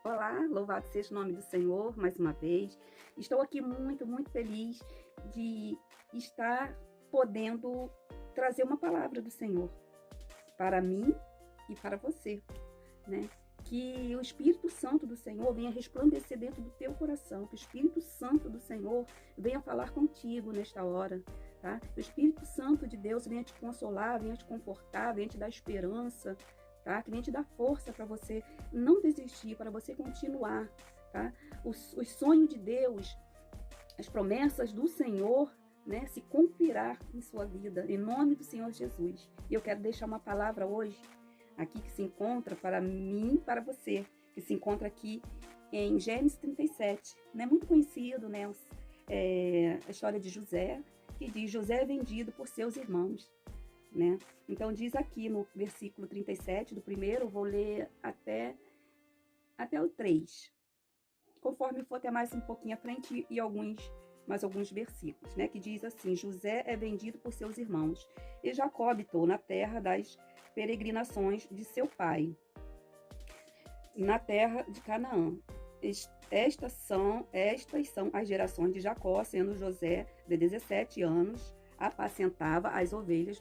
Olá, louvado seja o nome do Senhor mais uma vez. Estou aqui muito feliz de estar podendo trazer uma palavra do Senhor para mim e para você, né? Que o Espírito Santo do Senhor venha resplandecer dentro do teu coração, que o Espírito Santo do Senhor venha falar contigo nesta hora, tá? O Espírito Santo de Deus venha te consolar, venha te confortar, venha te dar esperança, tá? Que venha te dar força para você não desistir, para você continuar, tá? Os sonhos de Deus, as promessas do Senhor, né, se cumprirá em sua vida, em nome do Senhor Jesus. E eu quero deixar uma palavra hoje aqui que se encontra para mim e para você, que se encontra aqui em Gênesis 37, né? Muito conhecido, né? A história de José, que diz: José é vendido por seus irmãos, né? Então diz aqui no versículo 37 do primeiro, vou ler até o 3, conforme for até mais um pouquinho à frente e mais alguns versículos, né? Que diz assim: José é vendido por seus irmãos, e Jacó habitou na terra das peregrinações de seu pai, na terra de Canaã. Estas são as gerações de Jacó, sendo José de 17 anos, apacentava as ovelhas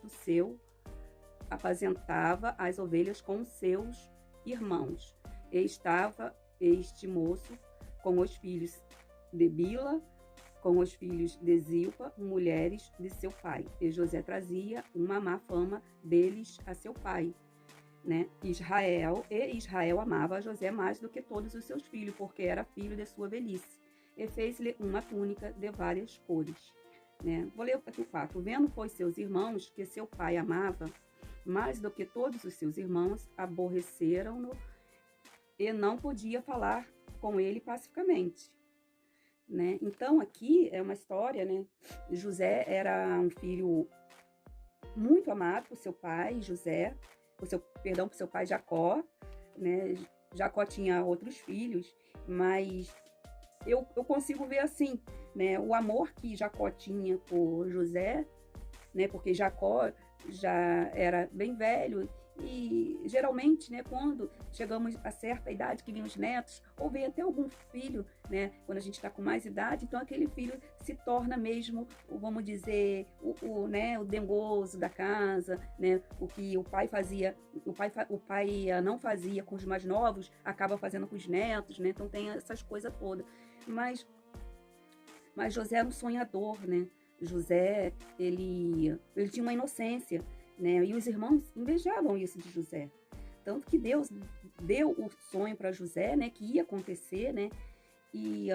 com seus irmãos. E estava este moço com os filhos de Bila, com os filhos de Zilpa, mulheres de seu pai. E José trazia uma má fama deles a seu pai, né? Israel amava José mais do que todos os seus filhos, porque era filho de sua velhice. E fez-lhe uma túnica de várias cores, né? Vou ler aqui o 4. Vendo, pois, seus irmãos que seu pai amava mais do que todos os seus irmãos, aborreceram-no e não podia falar com ele pacificamente, né? Então aqui é uma história, né? José era um filho muito amado por seu pai, por seu pai Jacó, né? Jacó tinha outros filhos, mas eu consigo ver assim, né? O amor que Jacó tinha por José, né? Porque Jacó já era bem velho e geralmente, né, quando chegamos a certa idade que vem os netos, ou vem até algum filho, né, quando a gente está com mais idade, então aquele filho se torna mesmo, vamos dizer, né, o dengoso da casa, né, o que o pai fazia, o pai não fazia com os mais novos, acaba fazendo com os netos, né, então tem essas coisas todas. Mas José era um sonhador, né? José, ele tinha uma inocência, né? E os irmãos invejavam isso de José. Tanto que Deus deu o sonho para José, né? Que ia acontecer, né? E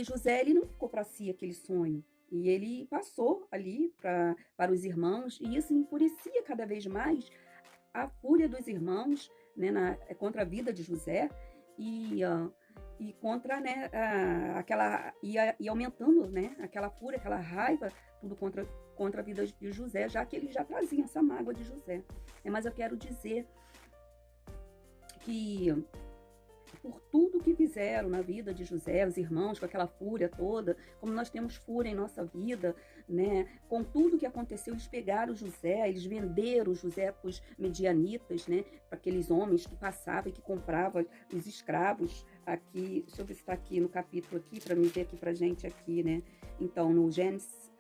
José, ele não ficou para si aquele sonho. E ele passou ali para os irmãos, e isso enfurecia cada vez mais a fúria dos irmãos, né? Contra a vida de José. E contra, né, e aumentando, né, aquela fúria, aquela raiva, tudo contra a vida de José, já que ele já trazia essa mágoa de José. Mas eu quero dizer que por tudo que fizeram na vida de José, os irmãos, com aquela fúria toda, como nós temos fúria em nossa vida, né? Com tudo que aconteceu, eles pegaram José, eles venderam José para os medianitas, né? Para aqueles homens que passavam e que compravam os escravos. Aqui, deixa eu ver se está aqui no capítulo aqui, para me ver aqui para gente aqui, né? Então, no Gênesis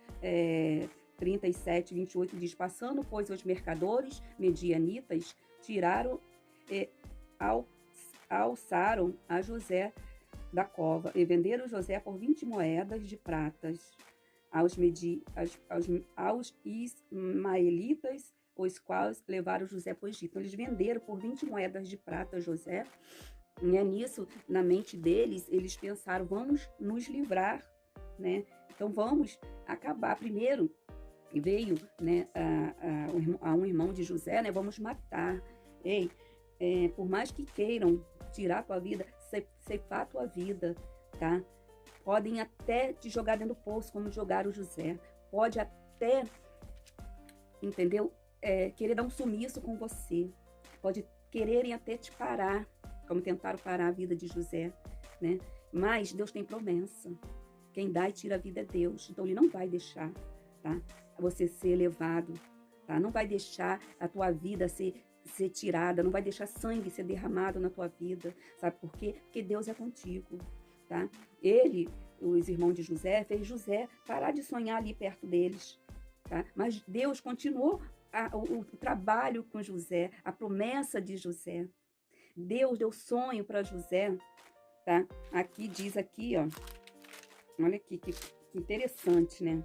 37, 28, diz: passando, pois, os mercadores medianitas tiraram alçaram a José da cova e venderam José por 20 moedas de pratas aos ismaelitas, os quais levaram José para o Egito. Então, eles venderam por 20 moedas de prata José. E é nisso, na mente deles, eles pensaram: vamos nos livrar, né? Então vamos acabar. Primeiro veio, né, a um irmão de José, né? Vamos matar. Por mais que queiram tirar a tua vida, ceifar a tua vida, tá? Podem até te jogar dentro do poço, como jogaram José. Pode até, entendeu? Querer dar um sumiço com você. Pode quererem até te parar, como tentaram parar a vida de José, né? Mas Deus tem promessa. Quem dá e tira a vida é Deus. Então Ele não vai deixar, tá? Você ser levado, tá? Não vai deixar a tua vida ser ser tirada, não vai deixar sangue ser derramado na tua vida. Sabe por quê? Porque Deus é contigo, tá? Os irmãos de José, fez José parar de sonhar ali perto deles, tá? Mas Deus continuou o trabalho com José, a promessa de José. Deus deu sonho para José, tá? Aqui diz aqui, ó, olha aqui que interessante, né?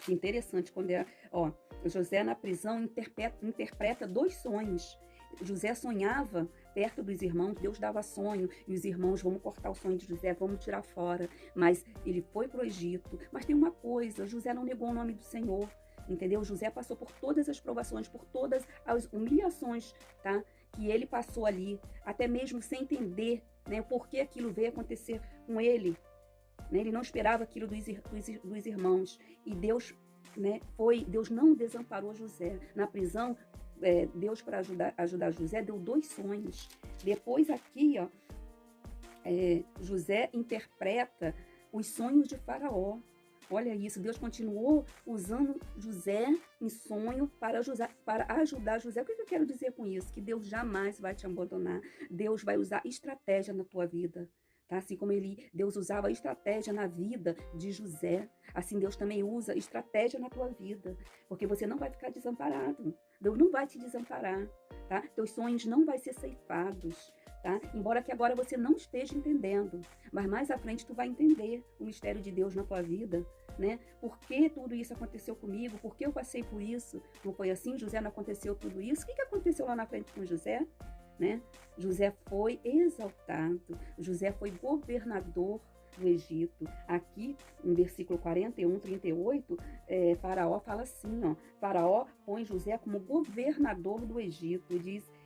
Que interessante quando José na prisão interpreta 2 sonhos. José sonhava perto dos irmãos, Deus dava sonho, e os irmãos, vamos cortar o sonho de José, vamos tirar fora. Mas ele foi para o Egito. Mas tem uma coisa, José não negou o nome do Senhor, entendeu? José passou por todas as provações, por todas as humilhações, tá? Que ele passou ali, até mesmo sem entender, né, por que aquilo veio acontecer com ele. Né? Ele não esperava aquilo dos irmãos. E Deus, né, Deus não desamparou José. Na prisão, Deus, para ajudar José, deu 2 sonhos. Depois aqui, ó, José interpreta os sonhos de Faraó. Olha isso, Deus continuou usando José em sonho para ajudar José. O que eu quero dizer com isso? Que Deus jamais vai te abandonar. Deus vai usar estratégia na tua vida. Tá? Assim como Deus usava estratégia na vida de José, assim Deus também usa estratégia na tua vida, porque você não vai ficar desamparado. Deus não vai te desamparar, tá? Teus sonhos não vão ser ceifados, tá? Embora que agora você não esteja entendendo, mas mais à frente tu vai entender o mistério de Deus na tua vida, né? Por que tudo isso aconteceu comigo? Por que eu passei por isso? Não foi assim? José não aconteceu tudo isso? O que aconteceu lá na frente com José? Né? José foi exaltado, José foi governador do Egito. Aqui, em versículo 41, 38, Faraó fala assim, ó, Faraó põe José como governador do Egito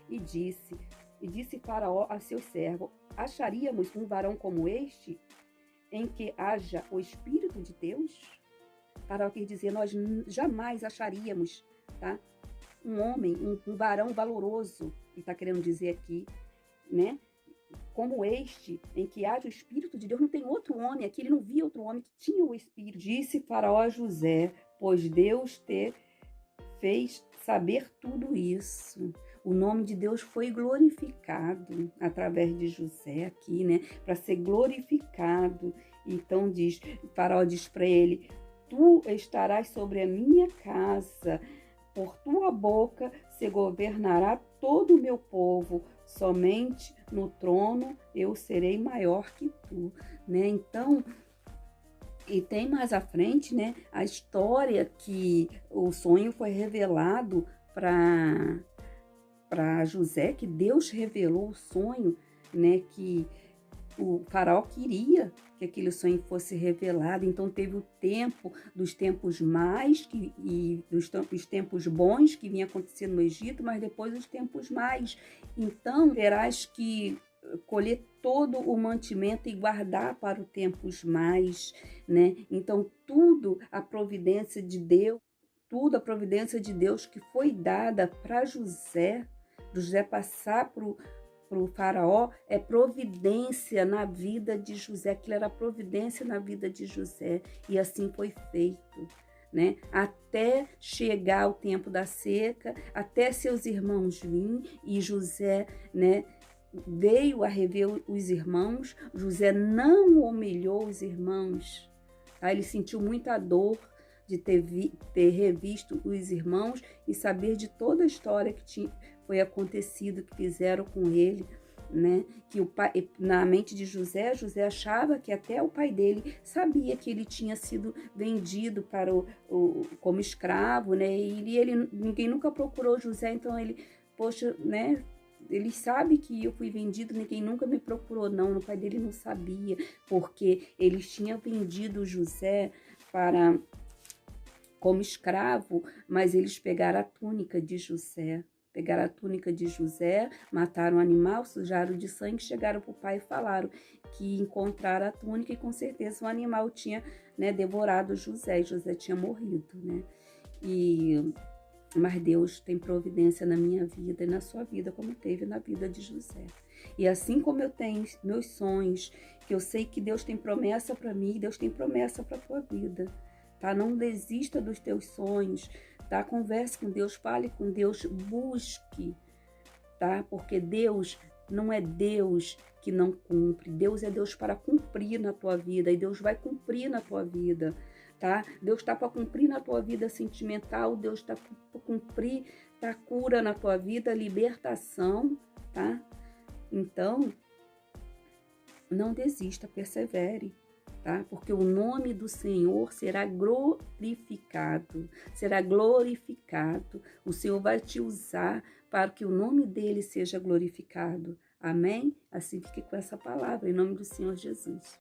e disse Faraó a seus servos, acharíamos um varão como este, em que haja o Espírito de Deus? Faraó quer dizer, nós jamais acharíamos, tá? Um homem, um varão valoroso, ele está querendo dizer aqui, né? Como este, em que haja o Espírito de Deus, não tem outro homem aqui, ele não via outro homem que tinha o Espírito. Disse Faraó a José, pois Deus te fez saber tudo isso. O nome de Deus foi glorificado através de José aqui, né? Para ser glorificado. Então Faraó diz para ele, tu estarás sobre a minha casa, por tua boca se governará todo o meu povo, somente no trono eu serei maior que tu, né? Então, e tem mais à frente, né, a história que o sonho foi revelado para José, que Deus revelou o sonho, né, que o faraó queria que aquele sonho fosse revelado, então teve o tempo dos tempos mais e dos tempos bons que vinha acontecendo no Egito, mas depois os tempos mais. Então terás que colher todo o mantimento e guardar para os tempos mais, né? Então tudo a providência de Deus que foi dada para José passar para o faraó, é providência na vida de José, aquilo era providência na vida de José, e assim foi feito, né? Até chegar o tempo da seca, até seus irmãos virem, e José, né, veio a rever os irmãos. José não humilhou os irmãos, tá? Ele sentiu muita dor de ter revisto os irmãos e saber de toda a história que foi acontecido, que fizeram com ele, né? Que o pai, na mente de José achava que até o pai dele sabia que ele tinha sido vendido para como escravo, né? E ninguém nunca procurou José, então poxa, né? Ele sabe que eu fui vendido, ninguém nunca me procurou, não. O pai dele não sabia, porque eles tinham vendido José como escravo, mas eles pegaram a túnica de José. Mataram o animal, sujaram de sangue, chegaram para o pai e falaram que encontraram a túnica e com certeza o animal tinha, né, devorado José, e José tinha morrido, né? Mas Deus tem providência na minha vida e na sua vida, como teve na vida de José. E assim como eu tenho meus sonhos, que eu sei que Deus tem promessa para mim, Deus tem promessa para a tua vida. tá? Não desista dos teus sonhos, tá? Converse com Deus, fale com Deus, busque, tá? Porque Deus não é Deus que não cumpre. Deus é Deus para cumprir na tua vida e Deus vai cumprir na tua vida, tá? Deus está para cumprir na tua vida sentimental, Deus está para cumprir, tá? Cura na tua vida, libertação, tá? Então, não desista, persevere, tá? Porque o nome do Senhor será glorificado, será glorificado. O Senhor vai te usar para que o nome dele seja glorificado. Amém? Assim fique com essa palavra, em nome do Senhor Jesus.